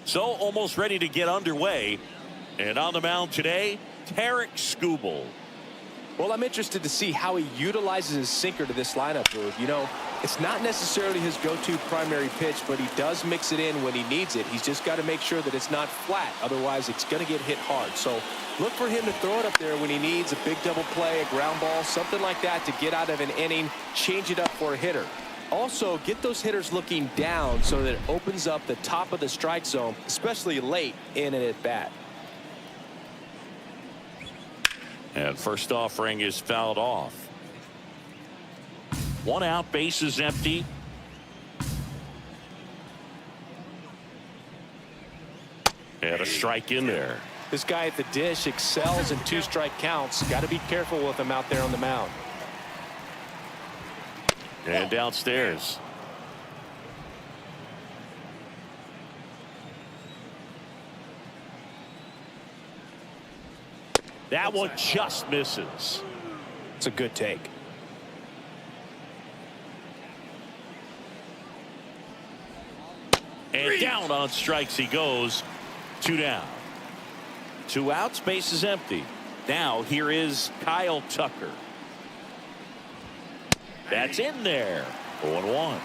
So almost ready to get underway. And on the mound today, Tarek Skubal. Well, I'm interested to see how he utilizes his sinker to this lineup move. You know, it's not necessarily his go-to primary pitch, but he does mix it in when he needs it. He's just got to make sure that it's not flat. Otherwise, it's going to get hit hard. So look for him to throw it up there when he needs a big double play, a ground ball, something like that to get out of an inning, change it up for a hitter. Also, get those hitters looking down so that it opens up the top of the strike zone, especially late in an at-bat. And first offering is fouled off. 1 out, base is empty. And a strike in there. This guy at the dish excels in 2-strike counts. Got to be careful with him out there on the mound. And downstairs. That one just misses. It's a good take. And down on strikes he goes. 2 down. 2 outs, base is empty. Now here is Kyle Tucker. That's in there. 0-1.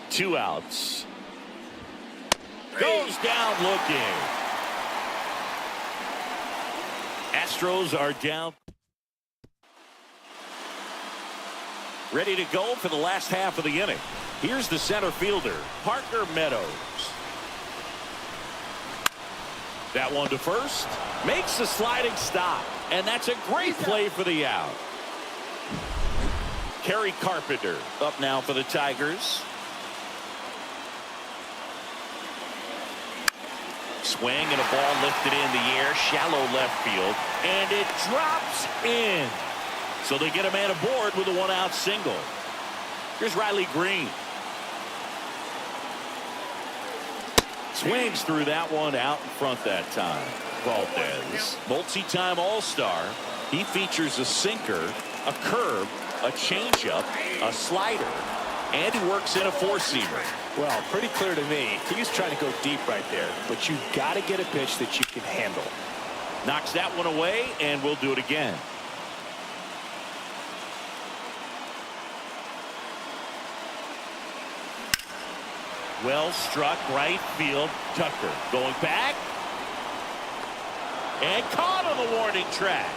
Two outs. Goes down looking. Astros are down. Ready to go for the last half of the inning. Here's the center fielder, Parker Meadows. That one to first. Makes a sliding stop. And that's a great play for the out. Kerry Carpenter up now for the Tigers. Swing and a ball lifted in the air, shallow left field, and it drops in. So they get a man aboard with a 1-out single. Here's Riley Green. Swings through that one out in front that time. Valdez, multi-time All-Star. He features a sinker, a curve, a changeup, a slider, and he works in a 4-seamer. Well, pretty clear to me. He was trying to go deep right there, but you've got to get a pitch that you can handle. Knocks that one away, and we'll do it again. Well struck right field. Tucker going back. And caught on the warning track.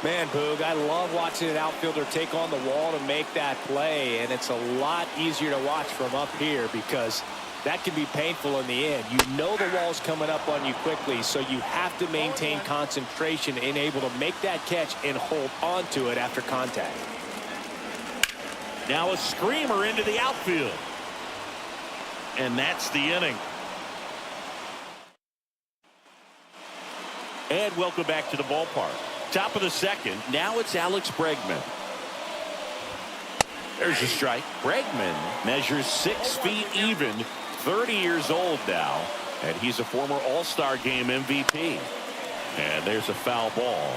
Man, Boog, I love watching an outfielder take on the wall to make that play, and it's a lot easier to watch from up here because that can be painful in the end. You know the wall's coming up on you quickly, so you have to maintain concentration and able to make that catch and hold on to it after contact. Now a screamer into the outfield. And that's the inning. And welcome back to the ballpark. Top of the second. Now it's Alex Bregman. There's a strike. Bregman measures 6 feet even. 30 years old now. And he's a former All-Star Game MVP. And there's a foul ball.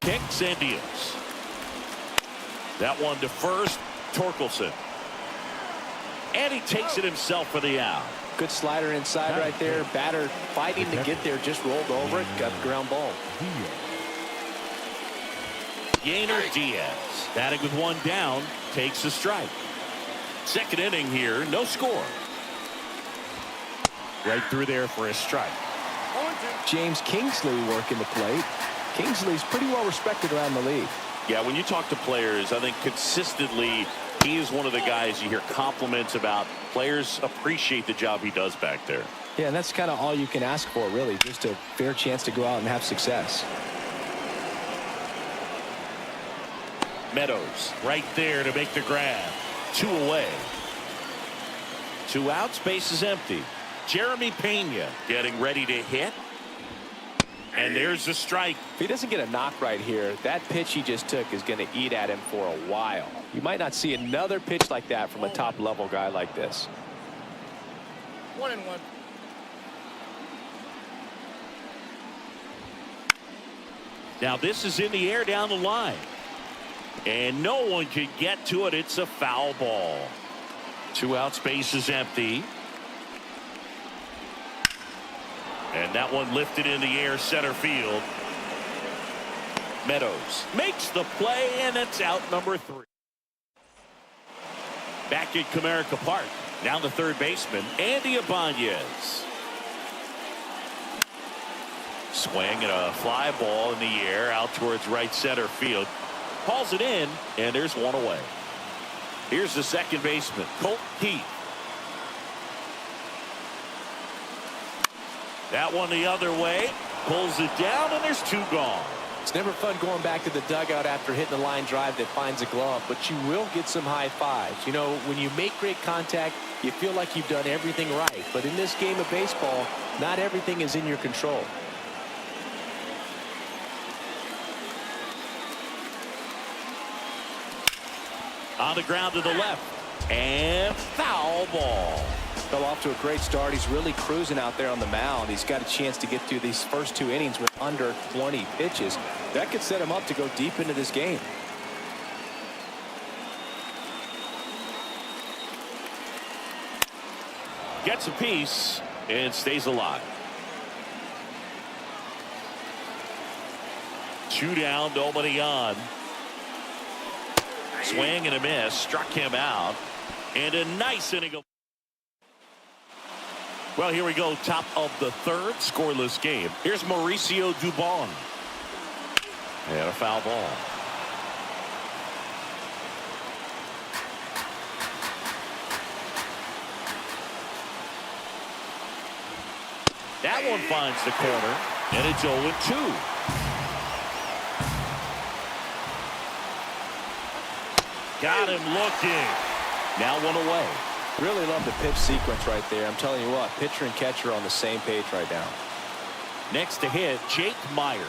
Kicks and deals. That one to first. Torkelson. And he takes it himself for the out. Good slider inside right there. Batter fighting to get there. Just rolled over it. Got the ground ball. Yainer Diaz batting with 1 down. Takes a strike. Second inning here. No score. Right through there for a strike. James Kingsley working the plate. Kingsley's pretty well respected around the league. Yeah, when you talk to players, I think consistently he is one of the guys you hear compliments about. Players appreciate the job he does back there. Yeah, and that's kind of all you can ask for, really. Just a fair chance to go out and have success. Meadows right there to make the grab. 2 away. 2 outs, base is empty. Jeremy Pena getting ready to hit. And there's the strike. If he doesn't get a knock right here, that pitch he just took is going to eat at him for a while. You might not see another pitch like that from a top-level guy like this. 1-1. Now this is in the air down the line. And no one can get to it. It's a foul ball. 2 out, space is empty. And that one lifted in the air, center field. Meadows makes the play, and it's out number 3. Back at Comerica Park. Now the third baseman, Andy Ibanez. Swing and a fly ball in the air out towards right center field. Calls it in, and there's one away. Here's the second baseman, Colt Keith. That one the other way. Pulls it down, and there's 2 gone. It's never fun going back to the dugout after hitting a line drive that finds a glove, but you will get some high fives. You know, when you make great contact, you feel like you've done everything right. But in this game of baseball, not everything is in your control. On the ground to the left. And foul ball. Fell off to a great start. He's really cruising out there on the mound. He's got a chance to get through these first 2 innings with under 20 pitches. That could set him up to go deep into this game. Gets a piece and stays alive. 2 down, nobody on. Swing and a miss. Struck him out. And a nice inning of. Well, here we go. Top of the 3rd. Scoreless game. Here's Mauricio Dubon. And a foul ball. That one finds the corner. And it's 0-2. Got him looking. Now 1 away. Really love the pitch sequence right there. I'm telling you what, pitcher and catcher are on the same page right now. Next to hit, Jake Myers.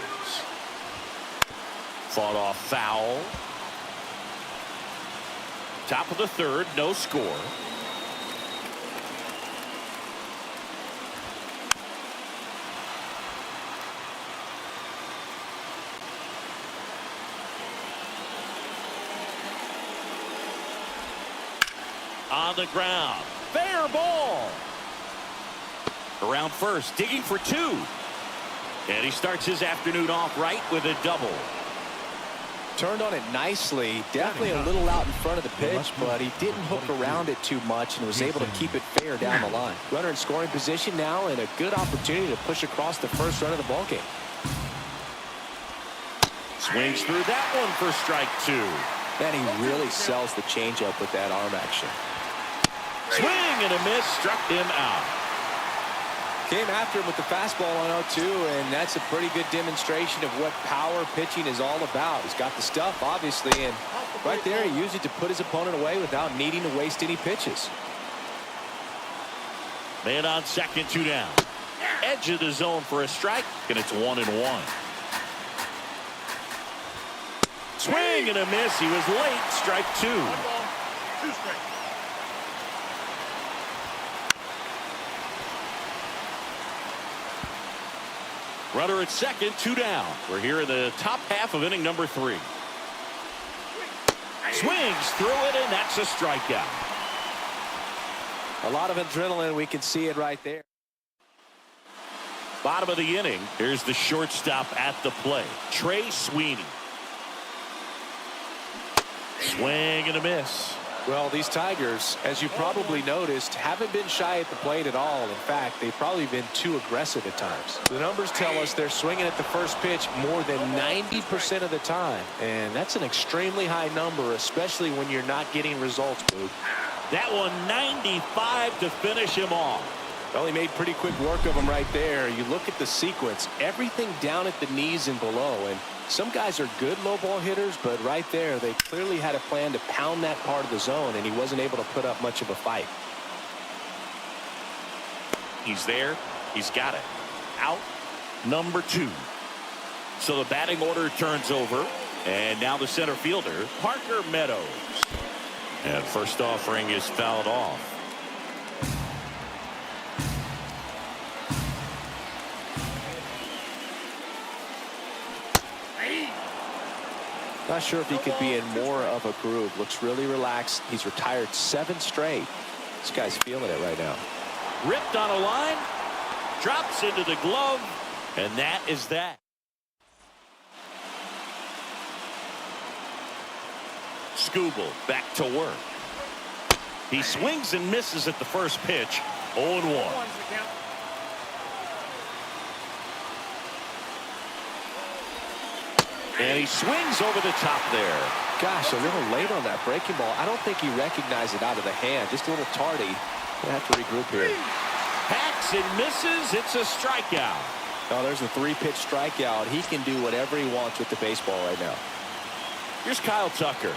Fought off foul. Top of the 3rd, no score. On the ground. Fair ball. Around first, digging for 2. And he starts his afternoon off right with a double. Turned on it nicely. Definitely a little out in front of the pitch, but he didn't hook around it too much and was able to keep it fair down the line. Runner in scoring position now, and a good opportunity to push across the first run of the ballgame. Swings through that one for strike 2. And he really sells the changeup with that arm action. Swing and a miss, struck him out. Came after him with the fastball on 0-2, and that's a pretty good demonstration of what power pitching is all about. He's got the stuff, obviously, and right there he used it to put his opponent away without needing to waste any pitches. Man on second, 2 down. Edge of the zone for a strike, and it's 1-1. Swing and a miss. He was late. Strike 2. 1 ball, 2 strikes. Runner at second, 2 down. We're here in the top half of inning number 3. Swings through it, and that's a strikeout. A lot of adrenaline. We can see it right there. Bottom of the inning. Here's the shortstop at the plate, Trey Sweeney. Swing and a miss. Well, these Tigers, as you probably noticed, haven't been shy at the plate at all. In fact, they've probably been too aggressive at times. The numbers tell us they're swinging at the first pitch more than 90% of the time. And that's an extremely high number, especially when you're not getting results, Boog. That one 95 to finish him off. Well, he made pretty quick work of him right there. You look at the sequence, everything down at the knees and below. And some guys are good low ball hitters, but right there, they clearly had a plan to pound that part of the zone, and he wasn't able to put up much of a fight. He's there. He's got it. Out number 2. So the batting order turns over. And now the center fielder, Parker Meadows. And first offering is fouled off. Not sure if he could be in more of a groove. Looks really relaxed. He's retired 7 straight. This guy's feeling it right now. Ripped on a line. Drops into the glove. And that is that. Skubal back to work. He swings and misses at the first pitch. 0-1. And he swings over the top there. Gosh, a little late on that breaking ball. I don't think he recognized it out of the hand. Just a little tardy. We'll have to regroup here. Hacks and misses. It's a strikeout. Oh, there's a 3-pitch strikeout. He can do whatever he wants with the baseball right now. Here's Kyle Tucker.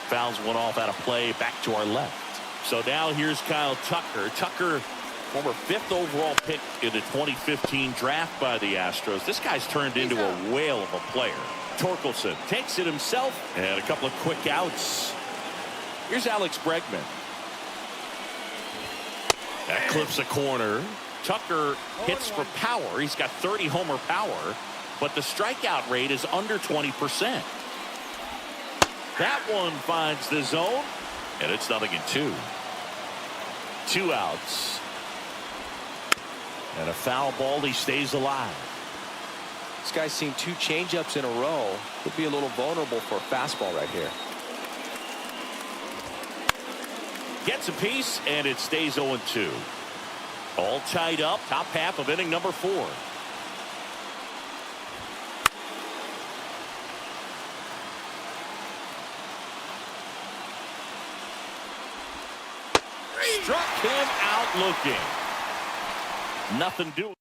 Fouls one off out of play back to our left. So now here's Kyle Tucker. Tucker, former 5th overall pick in the 2015 draft by the Astros. This guy's turned into a whale of a player. Torkelson takes it himself, and a couple of quick outs. Here's Alex Bregman. That clips a corner. Tucker hits for power. He's got 30 homer power, but the strikeout rate is under 20%. That one finds the zone, and it's 0-2. 2 outs. And a foul ball. He stays alive. This guy's seen 2 changeups in a row. Could be a little vulnerable for a fastball right here. Gets a piece, and it stays 0-2. All tied up. Top half of inning number 4. Struck him out looking. Nothing doing.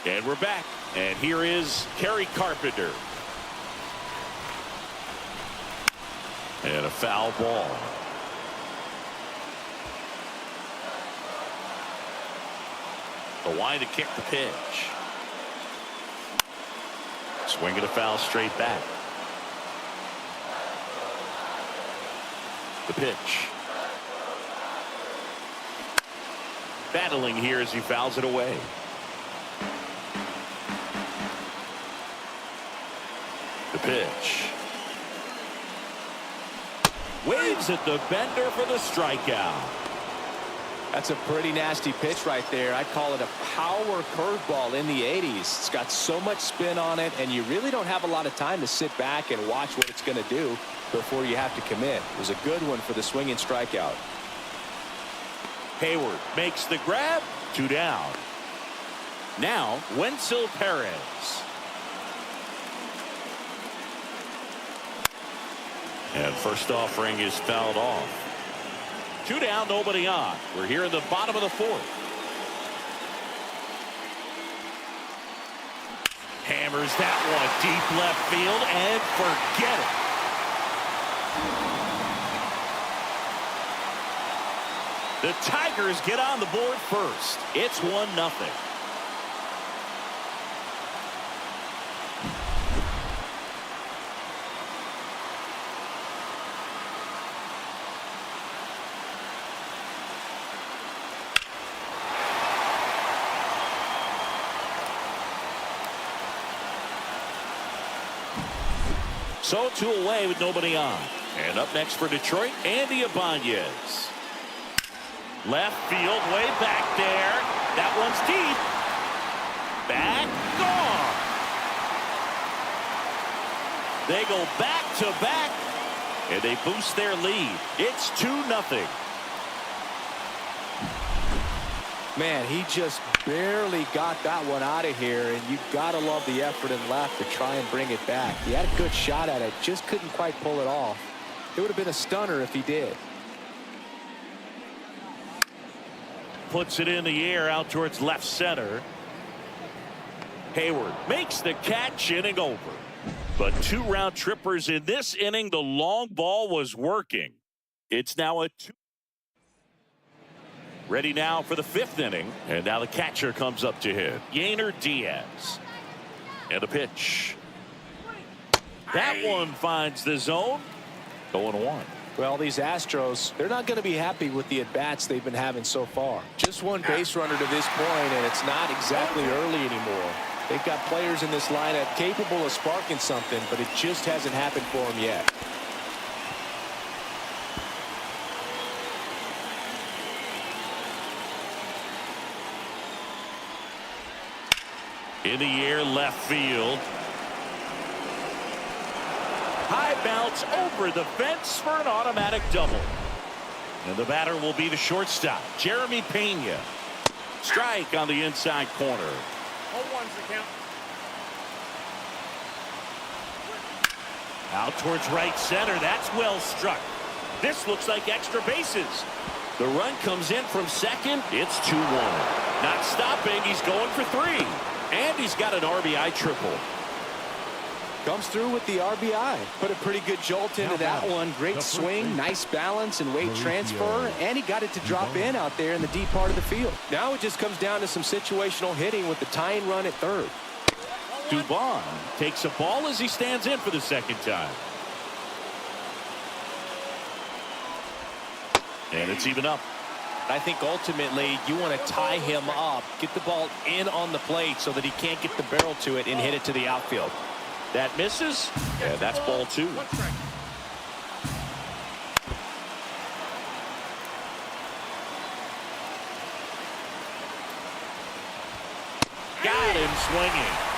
And we're back. And here is Kerry Carpenter. And a foul ball. The wide to kick the pitch. Swing and a foul straight back. The pitch. Battling here as he fouls it away. The pitch. Waves at the bender for the strikeout. That's a pretty nasty pitch right there. I'd call it a power curveball in the 80s. It's got so much spin on it, and you really don't have a lot of time to sit back and watch what it's going to do before you have to commit. It was a good one for the swinging strikeout. Hayward makes the grab. 2 down. Now Wenzel Perez. And first offering is fouled off. 2 down, nobody on. We're here in the bottom of the 4th. Hammers that one deep left field and forget it. The Tigers get on the board first. It's 1-0. So 2 away with nobody on. And up next for Detroit, Andy Ibanez. Left field, way back there. That one's deep. Back, gone. They go back to back, and they boost their lead. It's 2-0. Man, he just barely got that one out of here, and you gotta love the effort in left to try and bring it back. He had a good shot at it, just couldn't quite pull it off. It would have been a stunner if he did. Puts it in the air out towards left center. Hayward makes the catch, inning over. But 2 round trippers in this inning. The long ball was working. It's now a 2. Ready now for the 5th inning. And now the catcher comes up to hit. Yainer Diaz. And a pitch. That one finds the zone. 0-1. Well, these Astros, they're not going to be happy with the at-bats they've been having so far. Just one base runner to this point, and it's not exactly early anymore. They've got players in this lineup capable of sparking something, but it just hasn't happened for them yet. In the air, left field. High bounce over the fence for an automatic double. And the batter will be the shortstop, Jeremy Pena. Strike on the inside corner. 0-1's the count. Out towards right center. That's well struck. This looks like extra bases. The run comes in from second. It's 2-1. Not stopping. He's going for 3. And he's got an RBI triple. Comes through with the RBI. Put a pretty good jolt into that one. Great swing, nice balance and weight transfer. And he got it to drop in out there in the deep part of the field. Now it just comes down to some situational hitting with the tying run at third. Dubon takes a ball as he stands in for the 2nd time. And it's even up. I think ultimately you want to tie him up, get the ball in on the plate so that he can't get the barrel to it and hit it to the outfield. That misses. And that's ball 2. 1 strike. Got him swinging.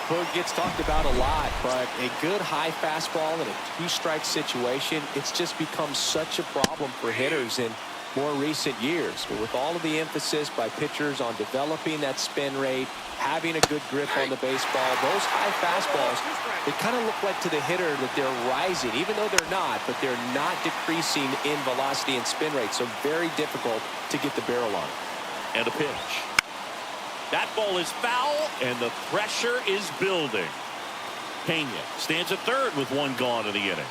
Boog gets talked about a lot, but a good high fastball in a 2-strike situation, it's just become such a problem for hitters in more recent years. But with all of the emphasis by pitchers on developing that spin rate, having a good grip on the baseball, those high fastballs, they kind of look like to the hitter that they're rising, even though they're not, but they're not decreasing in velocity and spin rate. So very difficult to get the barrel on. And a pitch. That ball is foul, and the pressure is building. Pena stands at third with 1 gone in the inning.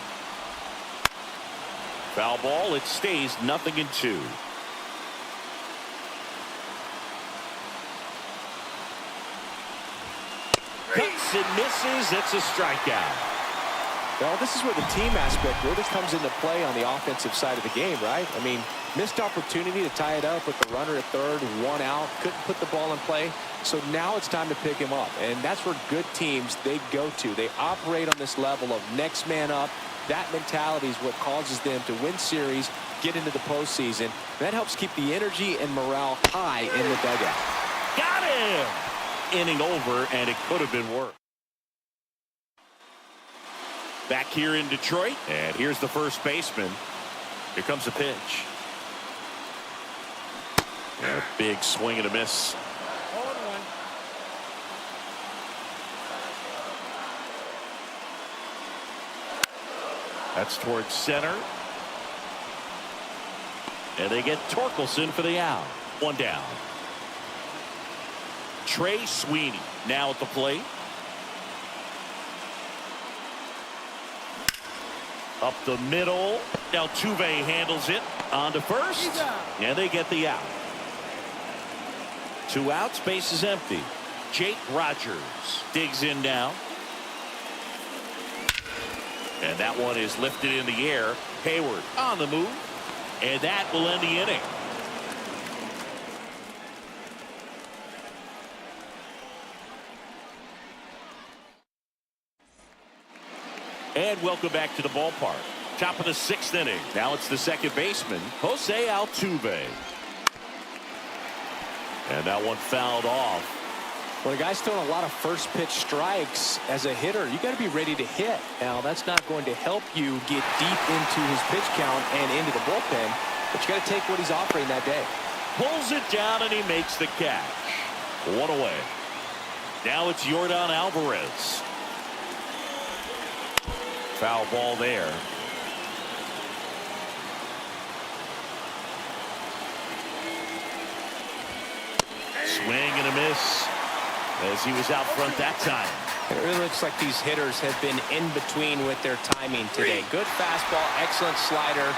Foul ball. It stays 0-2. Cuts and misses. It's a strikeout. Well, this is where the team aspect really comes into play on the offensive side of the game, right? I mean, missed opportunity to tie it up with the runner at third, 1 out, couldn't put the ball in play. So now it's time to pick him up. And that's where good teams, they go to. They operate on this level of next man up. That mentality is what causes them to win series, get into the postseason. That helps keep the energy and morale high in the dugout. Got him! Inning over, and it could have been worse. Back here in Detroit, and here's the first baseman. Here comes the pitch. And a big swing and a miss. 0-1. That's towards center. And they get Torkelson for the out. 1 down. Trey Sweeney now at the plate. Up the middle. Altuve handles it on to first. And they get the out. 2 outs, base is empty. Jake Rogers digs in now. And that one is lifted in the air. Hayward on the move. And that will end the inning. And welcome back to the ballpark. Top of the 6th inning. Now it's the second baseman, Jose Altuve. And that one fouled off. When a guy's throwing a lot of first pitch strikes as a hitter, you got to be ready to hit. Now, that's not going to help you get deep into his pitch count and into the bullpen, but you got to take what he's offering that day. Pulls it down and he makes the catch. 1 away. Now it's Yordan Alvarez. Foul ball there. Swing and a miss as he was out front that time. It really looks like these hitters have been in between with their timing today. Good fastball, excellent slider,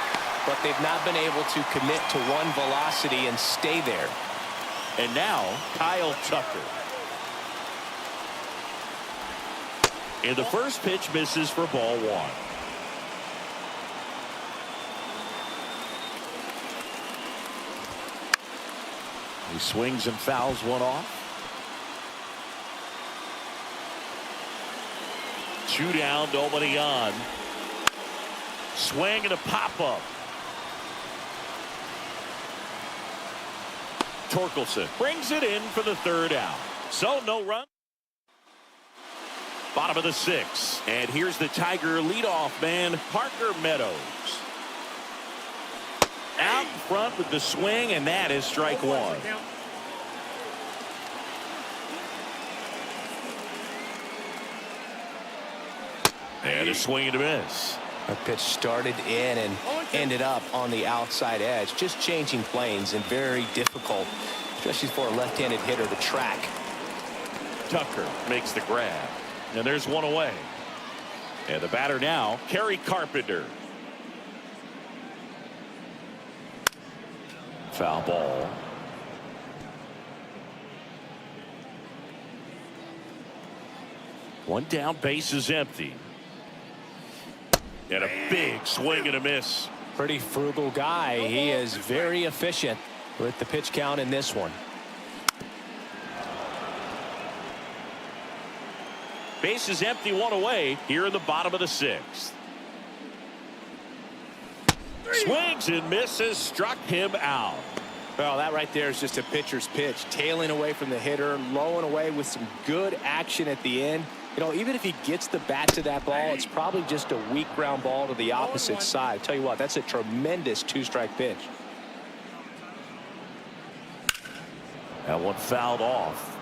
but they've not been able to commit to one velocity and stay there. And now Kyle Tucker. And the first pitch misses for ball one. He swings and fouls one off. 2 down, nobody on. Swing and a pop-up. Torkelson brings it in for the 3rd out. So no run. Bottom of the 6th. And here's the Tiger leadoff man, Parker Meadows. Out in front with the swing, and that is strike 1. And a swing and a miss. That pitch started in and ended up on the outside edge. Just changing planes and very difficult, especially for a left-handed hitter to track. Tucker makes the grab. And there's one away. And the batter now, Kerry Carpenter. Foul ball. One down, base is empty. And a big swing and a miss. Pretty frugal guy. He is very efficient with the pitch count in this one. Base is empty, one away here in the bottom of the 6th. Swings and misses, struck him out. Well, that right there is just a pitcher's pitch. Tailing away from the hitter, low and away with some good action at the end. You know, even if he gets the bat to that ball, it's probably just a weak ground ball to the opposite side. Tell you what, that's a tremendous 2-strike pitch. That one fouled off.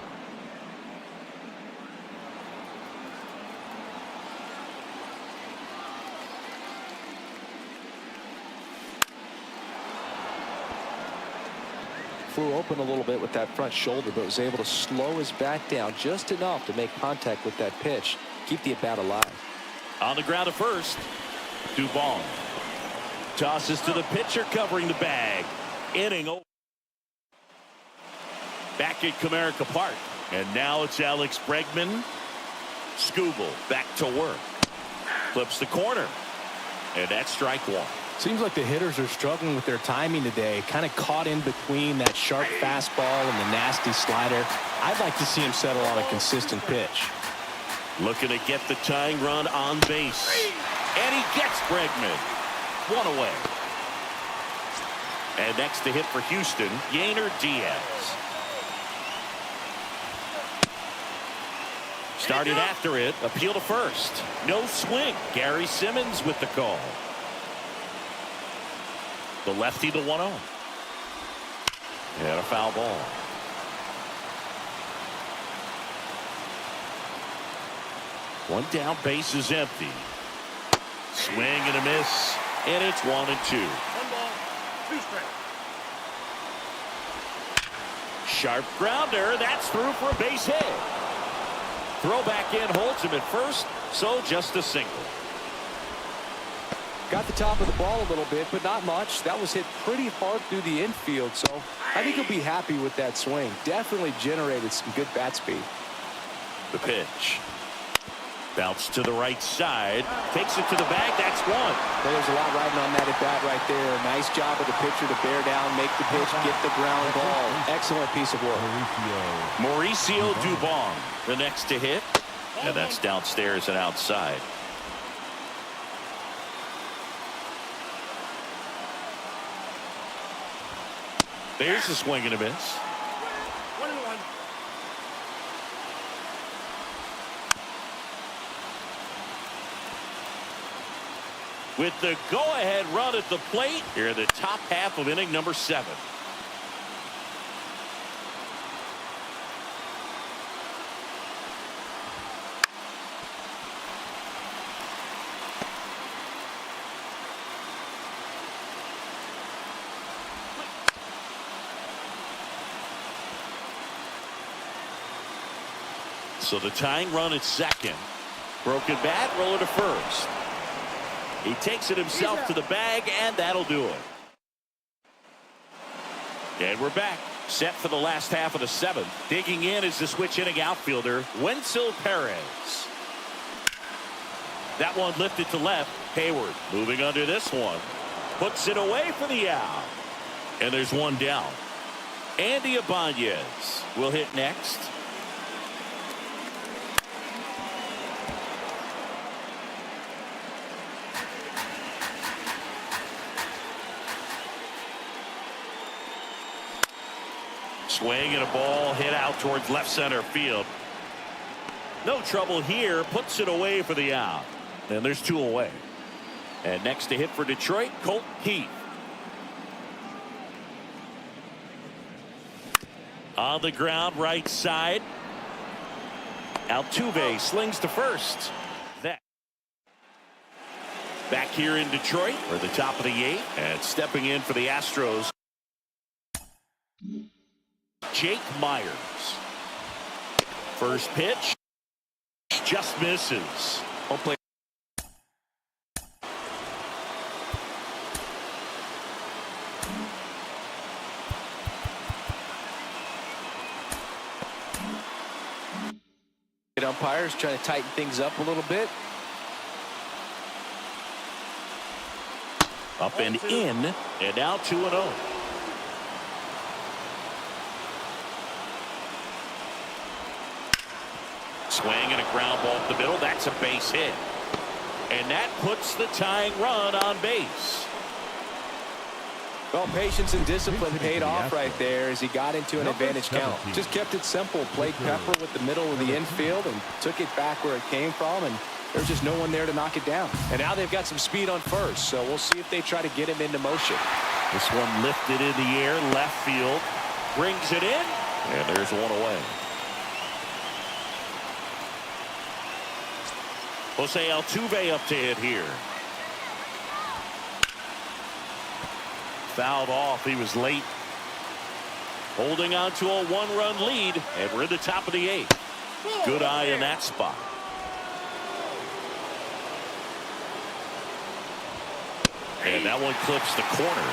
Flew open a little bit with that front shoulder, but was able to slow his bat down just enough to make contact with that pitch. Keep the at-bat alive. On the ground to first. Dubon tosses to the pitcher covering the bag. Inning over. Back at Comerica Park. And now it's Alex Bregman. Skubal back to work. Flips the corner. And that's strike 1. Seems like the hitters are struggling with their timing today. Kind of caught in between that sharp fastball and the nasty slider. I'd like to see him settle on a consistent pitch. Looking to get the tying run on base. And he gets Bregman. One away. And next to hit for Houston, Yainer Diaz. Started after it. Appeal to first. No swing. Gary Simmons with the call. The lefty to 1-0. And a foul ball. One down, base is empty. Swing and a miss. And it's 1-2. 1 ball, 2 strikes. Sharp grounder. That's through for a base hit. Throw back in holds him at first. So just a single. Got the top of the ball a little bit, but not much. That was hit pretty hard through the infield, so I think he'll be happy with that swing. Definitely generated some good bat speed. The pitch. Bounce to the right side. Takes it to the bag. That's 1. Well, there's a lot riding on that at bat right there. Nice job of the pitcher to bear down, make the pitch, get the ground ball. Excellent piece of work. Mauricio Dubon, the next to hit. And that's downstairs and outside. There's a swing and a miss. 1-1. With the go-ahead run at the plate here in the top half of inning number 7. So the tying run at second. Broken bat, roller to first. He takes it himself to the bag, and that'll do it. And we're back. Set for the last half of the seventh. Digging in is the switch hitting outfielder, Wenzel Perez. That one lifted to left. Hayward moving under this one. Puts it away for the out. And there's one down. Andy Ibanez will hit next. Swing and a ball hit out towards left center field. No trouble here. Puts it away for the out. And there's two away. And next to hit for Detroit, Colt Heath. On the ground, right side. Altuve slings to first. That back here in Detroit for the top of the eighth. And stepping in for the Astros, Jake Myers. First pitch just misses. Home plate. Umpires trying to tighten things up a little bit. Up and in, and now 2-0. Swing and a ground ball up the middle. That's a base hit. And that puts the tying run on base. Well, patience and discipline paid off right there as he got into an advantage count. Just kept it simple. Played pepper with the middle of the infield and took it back where it came from. And there's just no one there to knock it down. And now they've got some speed on first. So we'll see if they try to get him into motion. This one lifted in the air, left field. Brings it in. And there's one away. Jose Altuve up to hit here. Fouled off. He was late. Holding on to a one-run lead. And we're in the top of the eighth. Good eye in that spot. And that one clips the corner.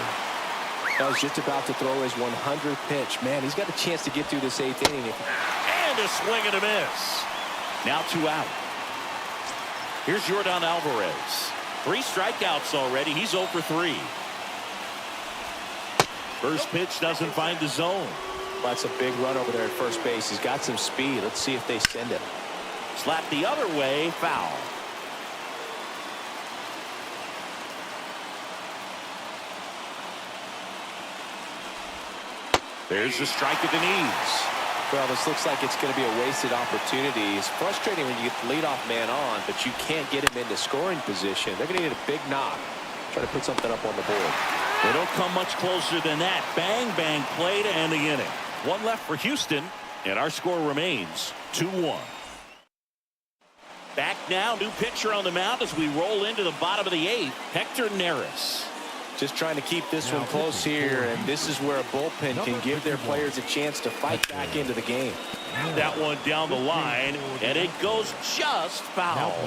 That was just about to throw his 100th pitch. Man, he's got a chance to get through this eighth inning. And a swing and a miss. Now 2 out. Here's Yordan Alvarez. 3 strikeouts already. He's 0 for 3. First pitch doesn't find the zone. That's a big run over there at first base. He's got some speed. Let's see if they send it. Slap the other way. Foul. There's the strike at the knees. Well, this looks like it's going to be a wasted opportunity. It's frustrating when you get the leadoff man on, but you can't get him into scoring position. They're going to need a big knock. Try to put something up on the board. They don't come much closer than that. Bang, bang play to end the inning. One left for Houston, and our score remains 2-1. Back now, new pitcher on the mound as we roll into the bottom of the eighth. Hector Neris. Just trying to keep this one close here, and this is where a bullpen can give their players a chance to fight back into the game. That one down the line, and it goes just foul.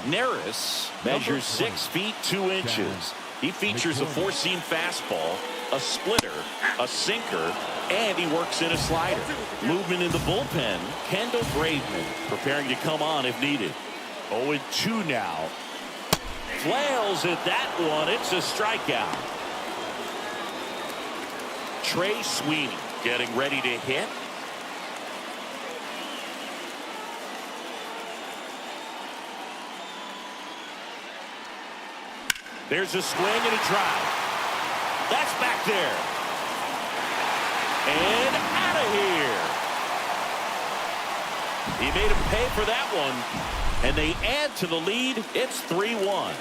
Neris measures 6 feet 2 inches. He features a 4-seam fastball, a splitter, a sinker, and he works in a slider. Movement in the bullpen. Kendall Graveman preparing to come on if needed. 0-2 now. Flails at that one. It's a strikeout. Trey Sweeney getting ready to hit. There's a swing and a drive. That's back there. And out of here. He made him pay for that one. And they add to the lead. It's 3-1.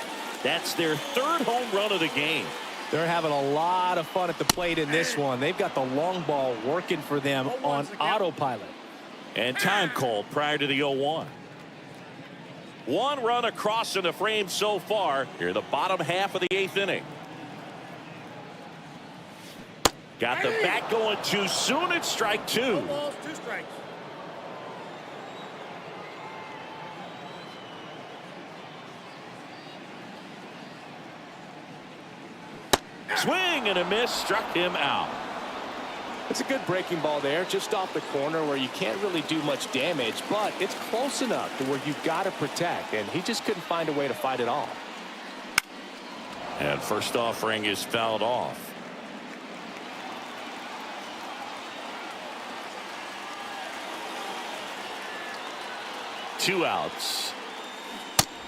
That's their 3rd home run of the game. They're having a lot of fun at the plate in this one. They've got the long ball working for them on autopilot. And time called prior to the 0-1. 1 run across in the frame so far. Here, the bottom half of the 8th inning. Got the bat going too soon. It's strike 2. 2 balls, 2 strikes. Swing and a miss, struck him out. It's a good breaking ball there, just off the corner where you can't really do much damage, but it's close enough to where you've got to protect, and he just couldn't find a way to fight it off. And first offering is fouled off. Two outs.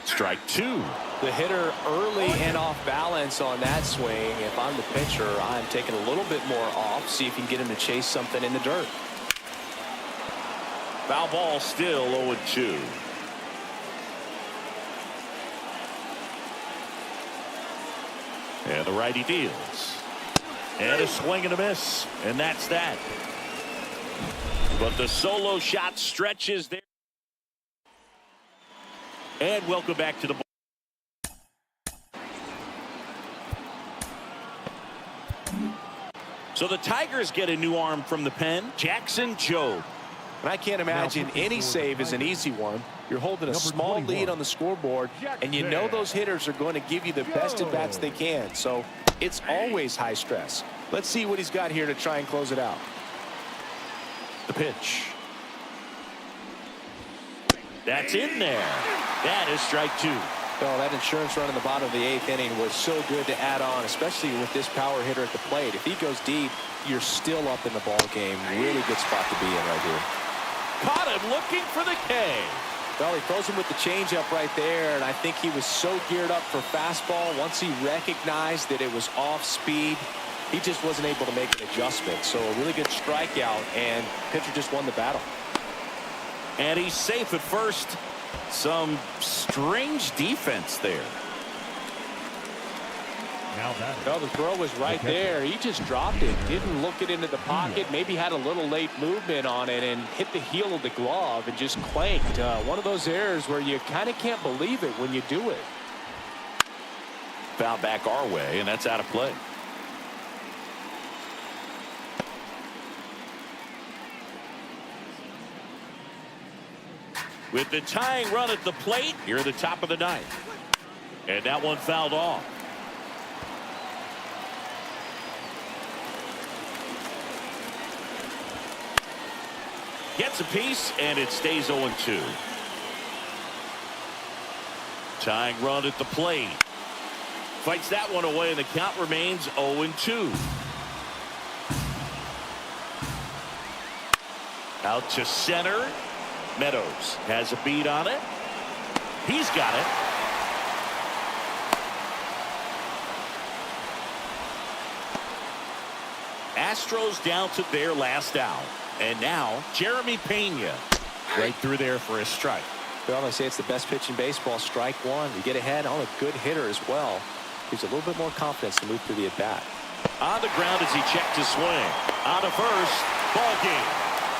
Strike two. The hitter early and off balance on that swing. If I'm the pitcher, I'm taking a little bit more off, see if you can get him to chase something in the dirt. Foul ball, still 0-2. And the righty deals. And a swing and a miss. And that's that. But the solo shot stretches there. And welcome back to the ball. So the Tigers get a new arm from the pen, Jackson Jobe. And I can't imagine any save is an easy one. You're holding a small lead on the scoreboard, and you know those hitters are going to give you the best at bats they can. So it's always high stress. Let's see what he's got here to try and close it out. The pitch. That's in there. That is strike two. Oh, that insurance run in the bottom of the 8th inning was so good to add on, especially with this power hitter at the plate. If he goes deep, you're still up in the ball game. Really good spot to be in right here. Caught him looking for the K. Well, he throws him with the changeup right there, and I think he was so geared up for fastball. Once he recognized that it was off speed, he just wasn't able to make an adjustment. So a really good strikeout, and pitcher just won the battle. And he's safe at first. Some strange defense there. Well, the throw was right there. He just dropped it. Didn't look it into the pocket. Maybe had a little late movement on it and hit the heel of the glove and just clanked. One of those errors where you kind of can't believe it when you do it. Foul back our way, and that's out of play. With the tying run at the plate, here at the top of the 9th. And that one fouled off. Gets a piece, and it stays 0-2. Tying run at the plate. Fights that one away, and the count remains 0-2. Out to center. Meadows has a beat on it. He's got it. Astros down to their last out. And now Jeremy Pena right through there for a strike. Well, I say it's the best pitch in baseball. Strike one. You get ahead on a good hitter as well. Gives a little bit more confidence to move through the at-bat. On the ground as he checked his swing. On to first. Ball game.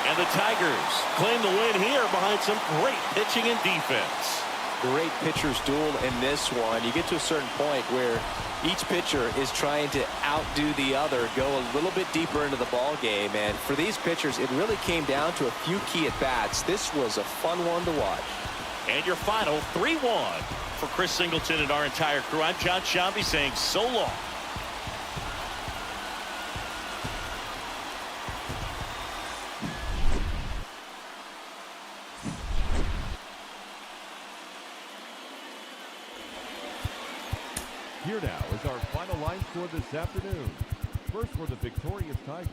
And the Tigers claim the win here behind some great pitching and defense. Great pitchers duel in this one. You get to a certain point where each pitcher is trying to outdo the other, go a little bit deeper into the ball game. And for these pitchers, it really came down to a few key at-bats. This was a fun one to watch. And your final 3-1 for Chris Singleton and our entire crew. I'm John Shambi saying so long. Here now is our final line score this afternoon. First for the victorious Tigers,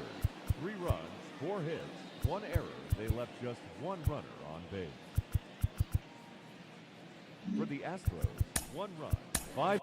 3 runs, 4 hits, 1 error. They left just 1 runner on base. For the Astros, 1 run, 5